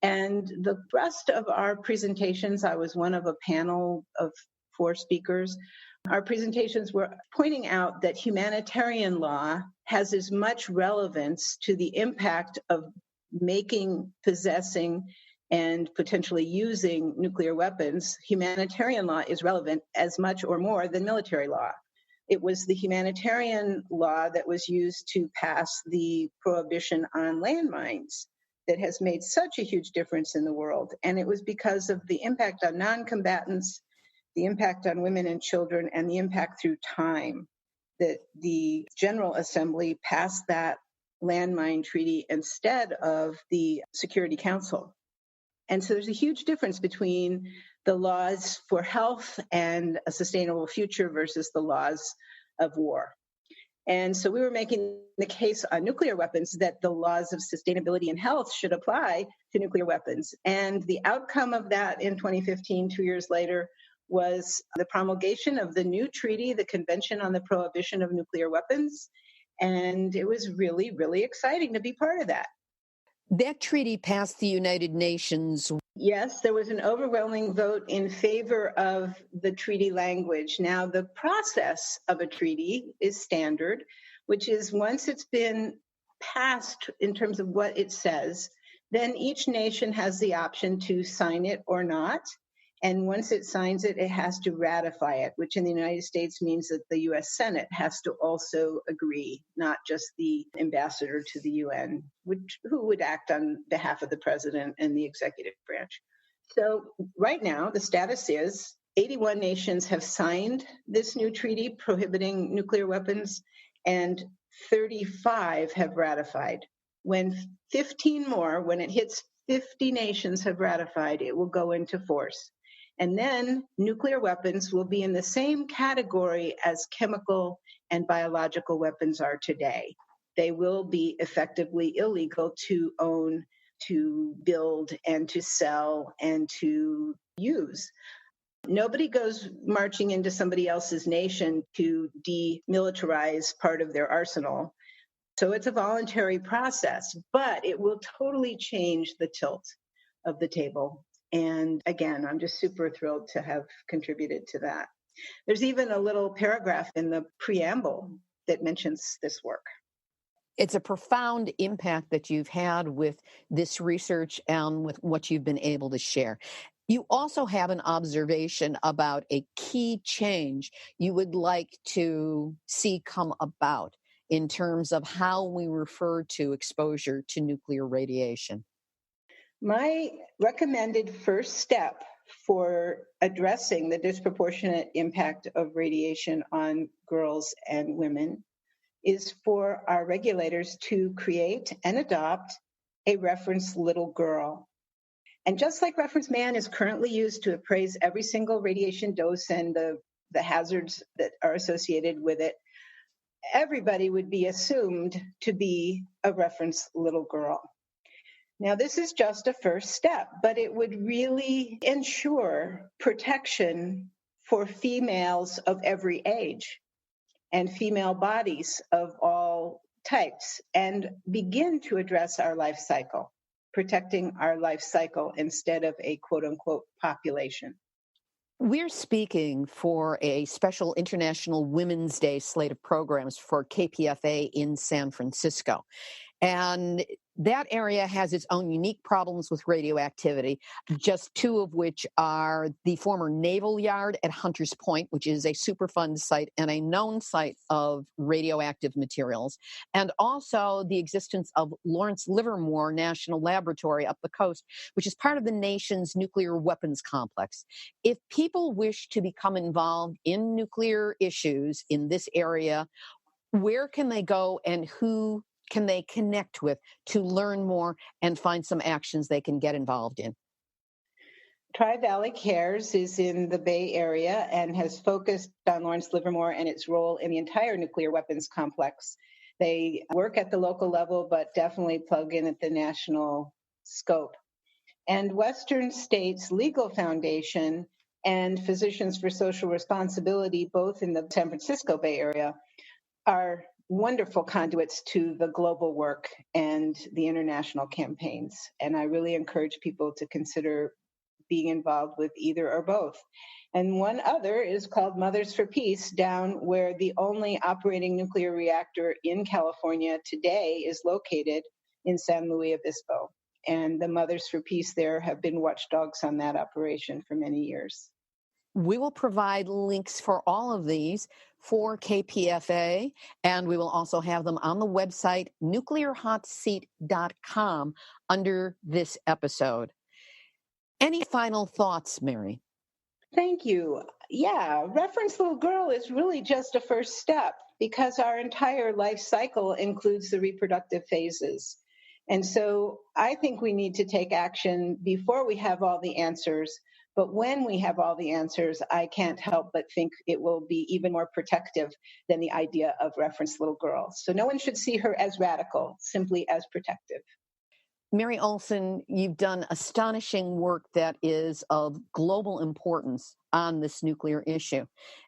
And the thrust of our presentations, I was one of a panel of 4 speakers. Our presentations were pointing out that humanitarian law has as much relevance to the impact of making, possessing, and potentially using nuclear weapons. Humanitarian law is relevant as much or more than military law. It was the humanitarian law that was used to pass the prohibition on landmines that has made such a huge difference in the world. And it was because of the impact on non-combatants, the impact on women and children, and the impact through time that the General Assembly passed that landmine treaty instead of the Security Council. And so there's a huge difference between the laws for health and a sustainable future versus the laws of war. And so we were making the case on nuclear weapons that the laws of sustainability and health should apply to nuclear weapons. And the outcome of that in 2015, 2 years later, was the promulgation of the new treaty, the Convention on the Prohibition of Nuclear Weapons. And it was really, really exciting to be part of that. That treaty passed the United Nations. Yes, there was an overwhelming vote in favor of the treaty language. Now, the process of a treaty is standard, which is once it's been passed in terms of what it says, then each nation has the option to sign it or not. And once it signs it, it has to ratify it, which in the United States means that the U.S. Senate has to also agree, not just the ambassador to the UN, who would act on behalf of the president and the executive branch. So right now, the status is 81 nations have signed this new treaty prohibiting nuclear weapons, and 35 have ratified. When 15 more, when it hits 50 nations have ratified, it will go into force. And then nuclear weapons will be in the same category as chemical and biological weapons are today. They will be effectively illegal to own, to build, and to sell, and to use. Nobody goes marching into somebody else's nation to demilitarize part of their arsenal. So it's a voluntary process, but it will totally change the tilt of the table. And again, I'm just super thrilled to have contributed to that. There's even a little paragraph in the preamble that mentions this work. It's a profound impact that you've had with this research and with what you've been able to share. You also have an observation about a key change you would like to see come about in terms of how we refer to exposure to nuclear radiation. My recommended first step for addressing the disproportionate impact of radiation on girls and women is for our regulators to create and adopt a reference little girl. And just like reference man is currently used to appraise every single radiation dose and the hazards that are associated with it, everybody would be assumed to be a reference little girl. Now, this is just a first step, but it would really ensure protection for females of every age and female bodies of all types, and begin to address our life cycle, protecting our life cycle instead of a quote-unquote population. We're speaking for a special International Women's Day slate of programs for KPFA in San Francisco. And That area has its own unique problems with radioactivity, just two of which are the former naval yard at Hunters Point, which is a Superfund site and a known site of radioactive materials, and also the existence of Lawrence Livermore National Laboratory up the coast, which is part of the nation's nuclear weapons complex. If people wish to become involved in nuclear issues in this area, where can they go and who can they connect with to learn more and find some actions they can get involved in? Tri-Valley Cares is in the Bay Area and has focused on Lawrence Livermore and its role in the entire nuclear weapons complex. They work at the local level, but definitely plug in at the national scope. And Western States Legal Foundation and Physicians for Social Responsibility, both in the San Francisco Bay Area, are wonderful conduits to the global work and the international campaigns. And I really encourage people to consider being involved with either or both. And one other is called Mothers for Peace, down where the only operating nuclear reactor in California today is located in San Luis Obispo. And the Mothers for Peace there have been watchdogs on that operation for many years. We will provide links for all of these for KPFA, and we will also have them on the website nuclearhotseat.com under this episode. Any final thoughts, Mary? Thank you. Yeah, Reference Little Girl is really just a first step because our entire life cycle includes the reproductive phases. And so I think we need to take action before we have all the answers. But when we have all the answers, I can't help but think it will be even more protective than the idea of Reference Little Girl. So no one should see her as radical, simply as protective. Mary Olson, you've done astonishing work that is of global importance on this nuclear issue.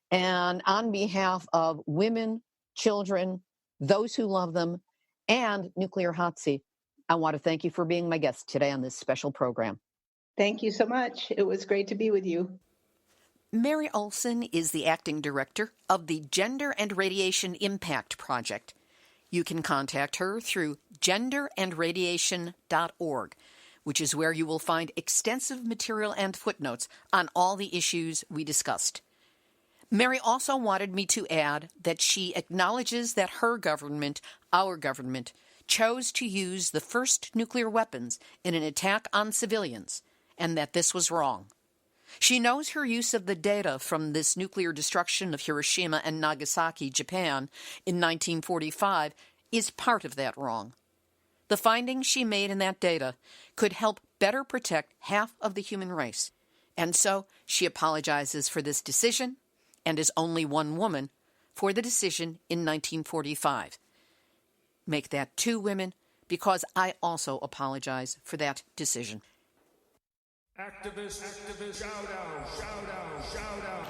And on behalf of women, children, those who love them, and Nuclear Hot Seat, I want to thank you for being my guest today on this special program. Thank you so much. It was great to be with you. Mary Olson is the acting director of the Gender and Radiation Impact Project. You can contact her through genderandradiation.org, which is where you will find extensive material and footnotes on all the issues we discussed. Mary also wanted me to add that she acknowledges that her government, our government, chose to use the first nuclear weapons in an attack on civilians, and that this was wrong. She knows her use of the data from this nuclear destruction of Hiroshima and Nagasaki, Japan, in 1945 is part of that wrong. The findings she made in that data could help better protect half of the human race, and so she apologizes for this decision and is only one woman for the decision in 1945. Make that two women, because I also apologize for that decision. Activist, shout out.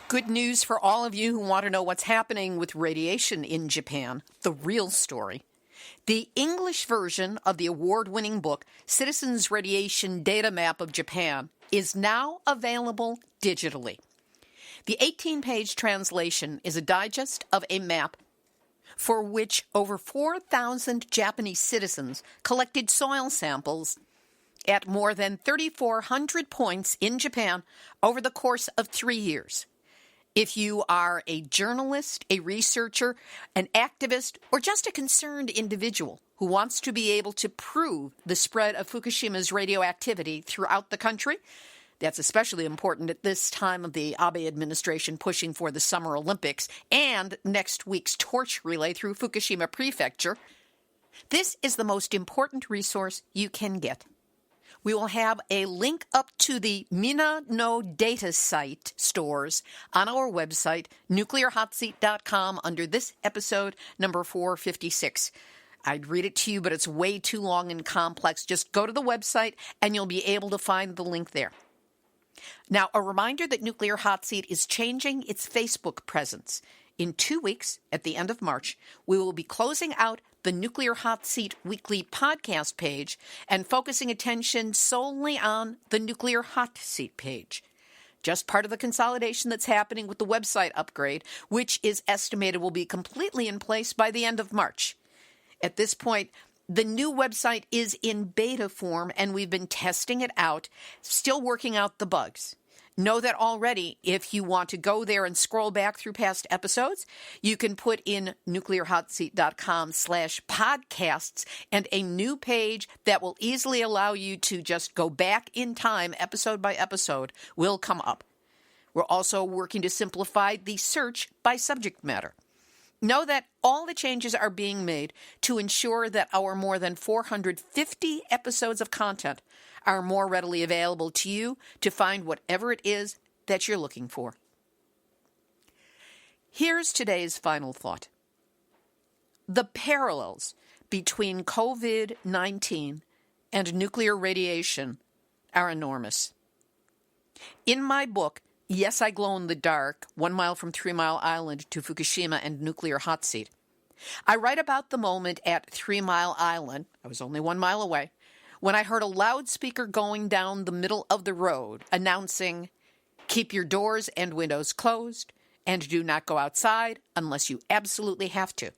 Good news for all of you who want to know what's happening with radiation in Japan, the real story. The English version of the award-winning book, Citizens' Radiation Data Map of Japan, is now available digitally. The 18-page translation is a digest of a map for which over 4,000 Japanese citizens collected soil samples at more than 3,400 points in Japan over the course of 3 years. If you are a journalist, a researcher, an activist, or just a concerned individual who wants to be able to prove the spread of Fukushima's radioactivity throughout the country, that's especially important at this time of the Abe administration pushing for the Summer Olympics and next week's torch relay through Fukushima Prefecture. This is the most important resource you can get. We will have a link up to the Mina no Data site stores on our website, nuclearhotseat.com, under this episode, number 456. I'd read it to you, but it's way too long and complex. Just go to the website, and you'll be able to find the link there. Now, a reminder that Nuclear Hot Seat is changing its Facebook presence. In 2 weeks, at the end of March, we will be closing out the Nuclear Hot Seat weekly podcast page and focusing attention solely on the Nuclear Hot Seat page. Just part of the consolidation that's happening with the website upgrade, which is estimated will be completely in place by the end of March. At this point, the new website is in beta form, and we've been testing it out, still working out the bugs. Know that already, if you want to go there and scroll back through past episodes, you can put in nuclearhotseat.com/podcasts, and a new page that will easily allow you to just go back in time, episode by episode, will come up. We're also working to simplify the search by subject matter. Know that all the changes are being made to ensure that our more than 450 episodes of content are more readily available to you to find whatever it is that you're looking for. Here's today's final thought. The parallels between COVID-19 and nuclear radiation are enormous. In my book, Yes, I Glow in the Dark, 1 Mile from 3 Mile Island to Fukushima and Nuclear Hotseat, I write about the moment at 3 Mile Island, I was only 1 mile away, when I heard a loudspeaker going down the middle of the road announcing, "Keep your doors and windows closed and do not go outside unless you absolutely have to."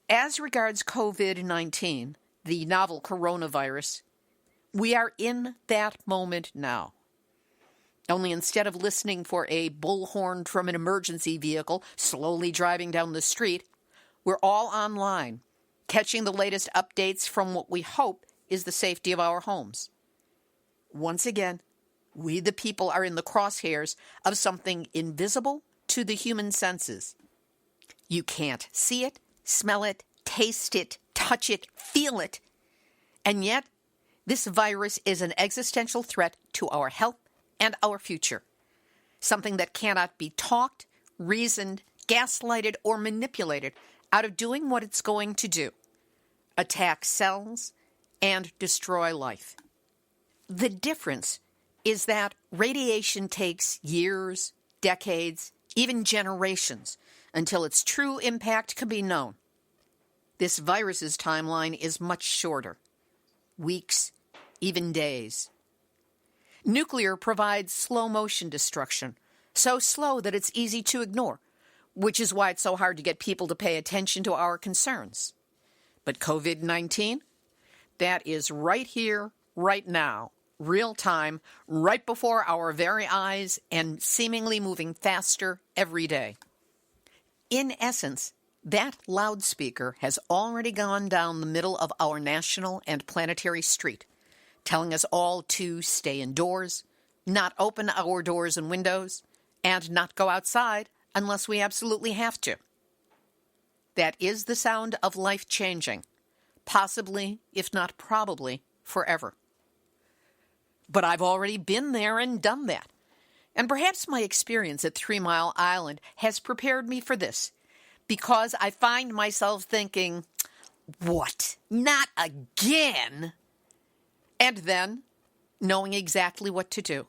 As regards COVID-19, the novel coronavirus, we are in that moment now. Only instead of listening for a bullhorn from an emergency vehicle slowly driving down the street, we're all online, catching the latest updates from what we hope is the safety of our homes. Once again, we the people are in the crosshairs of something invisible to the human senses. You can't see it, smell it, taste it, touch it, feel it. And yet, this virus is an existential threat to our health and our future. Something that cannot be talked, reasoned, gaslighted, or manipulated out of doing what it's going to do: attack cells and destroy life. The difference is that radiation takes years, decades, even generations until its true impact can be known. This virus's timeline is much shorter. Weeks, even days. Nuclear provides slow-motion destruction, so slow that it's easy to ignore, which is why it's so hard to get people to pay attention to our concerns. But COVID-19, that is right here, right now, real time, right before our very eyes, and seemingly moving faster every day. In essence, that loudspeaker has already gone down the middle of our national and planetary street, telling us all to stay indoors, not open our doors and windows, and not go outside unless we absolutely have to. That is the sound of life changing, possibly, if not probably, forever. But I've already been there and done that. And perhaps my experience at 3 Mile Island has prepared me for this, because I find myself thinking, what? Not again? And then knowing exactly what to do.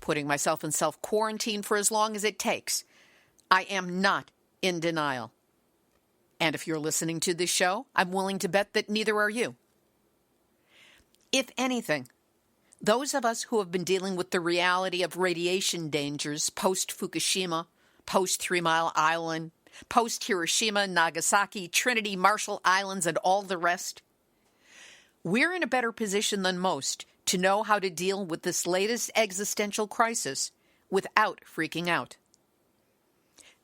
Putting myself in self-quarantine for as long as it takes. I am not in denial. And if you're listening to this show, I'm willing to bet that neither are you. If anything, those of us who have been dealing with the reality of radiation dangers post-Fukushima, post-3 Mile Island, post-Hiroshima, Nagasaki, Trinity, Marshall Islands, and all the rest, we're in a better position than most to know how to deal with this latest existential crisis without freaking out.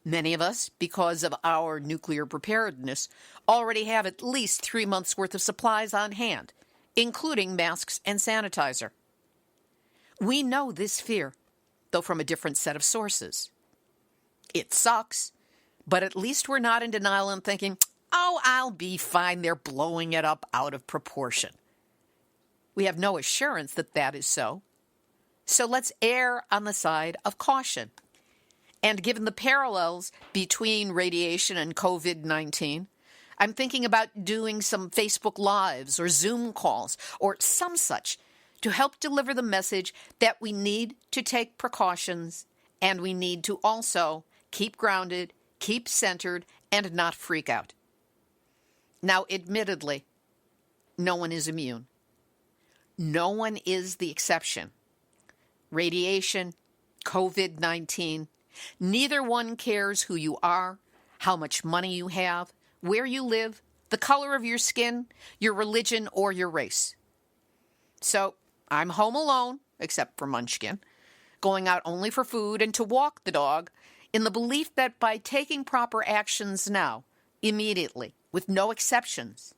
Many of us, because of our nuclear preparedness, already have at least 3 months' worth of supplies on hand, including masks and sanitizer. We know this fear, though from a different set of sources. It sucks, but at least we're not in denial and thinking, oh, I'll be fine, they're blowing it up out of proportion. We have no assurance that that is so. So let's err on the side of caution. And given the parallels between radiation and COVID-19, I'm thinking about doing some Facebook Lives or Zoom calls or some such to help deliver the message that we need to take precautions and we need to also keep grounded, keep centered, and not freak out. Now, admittedly, no one is immune. No one is the exception. Radiation, COVID-19, neither one cares who you are, how much money you have, where you live, the color of your skin, your religion, or your race. So I'm home alone, except for Munchkin, going out only for food and to walk the dog, in the belief that by taking proper actions now, immediately, with no exceptions,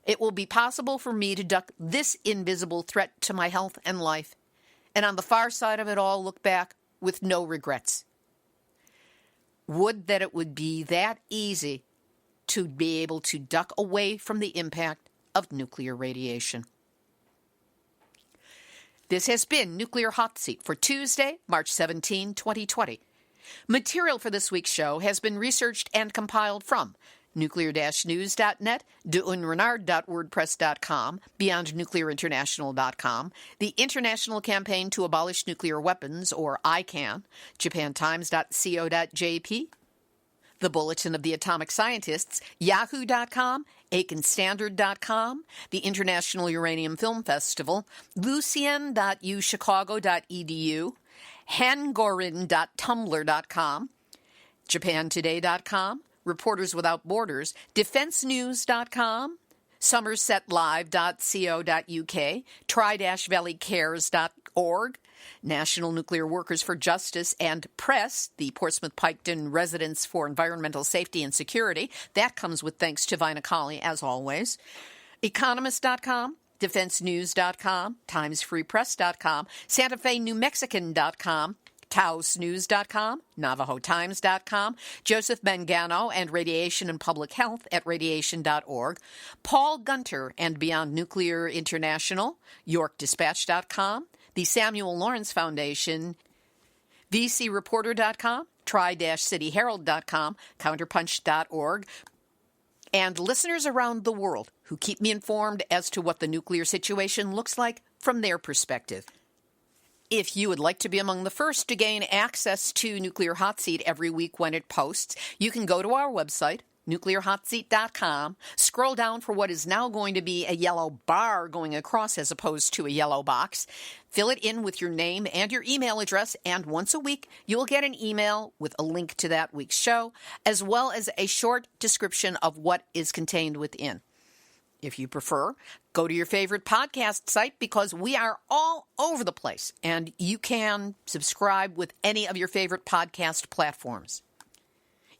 it will be possible for me to duck this invisible threat to my health and life, and on the far side of it all, look back with no regrets. Would that it would be that easy to be able to duck away from the impact of nuclear radiation. This has been Nuclear Hotseat for Tuesday, March 17, 2020. Material for this week's show has been researched and compiled from nuclear-news.net, deunrenard.wordpress.com, beyondnuclearinternational.com, the International Campaign to Abolish Nuclear Weapons, or ICAN, japantimes.co.jp, the Bulletin of the Atomic Scientists, yahoo.com, aikenstandard.com, the International Uranium Film Festival, lucien.uchicago.edu, hangorin.tumblr.com, japantoday.com, Reporters Without Borders, defensenews.com, somersetlive.co.uk, tri-valleycares.org, National Nuclear Workers for Justice, and PRESS, the Portsmouth Piketon Residents for Environmental Safety and Security. That comes with thanks to Vina Colley, as always. Economist.com, defensenews.com, timesfreepress.com, Santa Fe New Mexican.com, taosnews.com, navajotimes.com, Joseph Mangano and Radiation and Public Health at radiation.org, Paul Gunter and Beyond Nuclear International, yorkdispatch.com, the Samuel Lawrence Foundation, vcreporter.com, tri-cityherald.com, counterpunch.org, and listeners around the world who keep me informed as to what the nuclear situation looks like from their perspective. If you would like to be among the first to gain access to Nuclear Hotseat every week when it posts, you can go to our website, nuclearhotseat.com, scroll down for what is now going to be a yellow bar going across as opposed to a yellow box, fill it in with your name and your email address, and once a week you will get an email with a link to that week's show, as well as a short description of what is contained within. If you prefer, go to your favorite podcast site because we are all over the place, and you can subscribe with any of your favorite podcast platforms.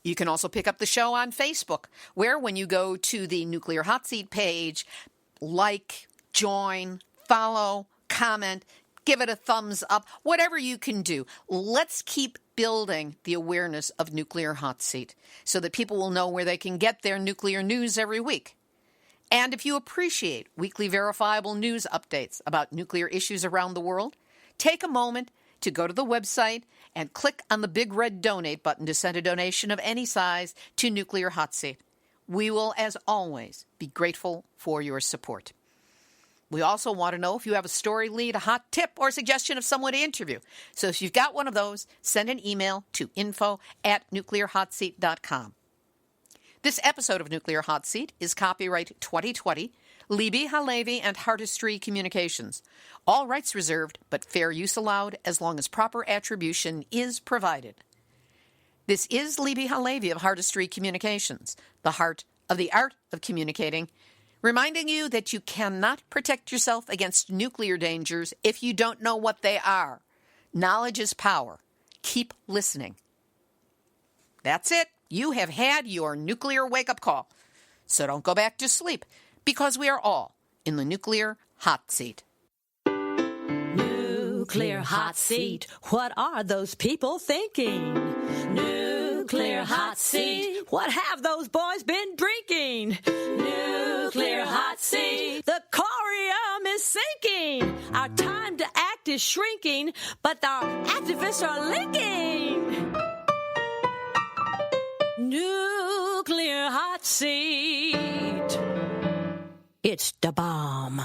You can also pick up the show on Facebook, where when you go to the Nuclear Hotseat page, like, join, follow, comment, give it a thumbs up, whatever you can do. Let's keep building the awareness of Nuclear Hotseat so that people will know where they can get their nuclear news every week. And if you appreciate weekly verifiable news updates about nuclear issues around the world, take a moment to go to the website and click on the big red donate button to send a donation of any size to Nuclear Hotseat. We will, as always, be grateful for your support. We also want to know if you have a story lead, a hot tip, or a suggestion of someone to interview. So if you've got one of those, send an email to info@nuclearhotseat.com. This episode of Nuclear Hotseat is copyright 2020, Libby Halevi and Heartistry Communications. All rights reserved, but fair use allowed as long as proper attribution is provided. This is Libby Halevi of Heartistry Communications, the heart of the art of communicating, reminding you that you cannot protect yourself against nuclear dangers if you don't know what they are. Knowledge is power. Keep listening. That's it. You have had your nuclear wake-up call. So don't go back to sleep, because we are all in the Nuclear Hotseat. Nuclear Hotseat. What are those people thinking? Nuclear Hotseat. What have those boys been drinking? Nuclear Hotseat. The corium is sinking. Our time to act is shrinking, but our activists are linking. Nuclear Hotseat. It's the bomb.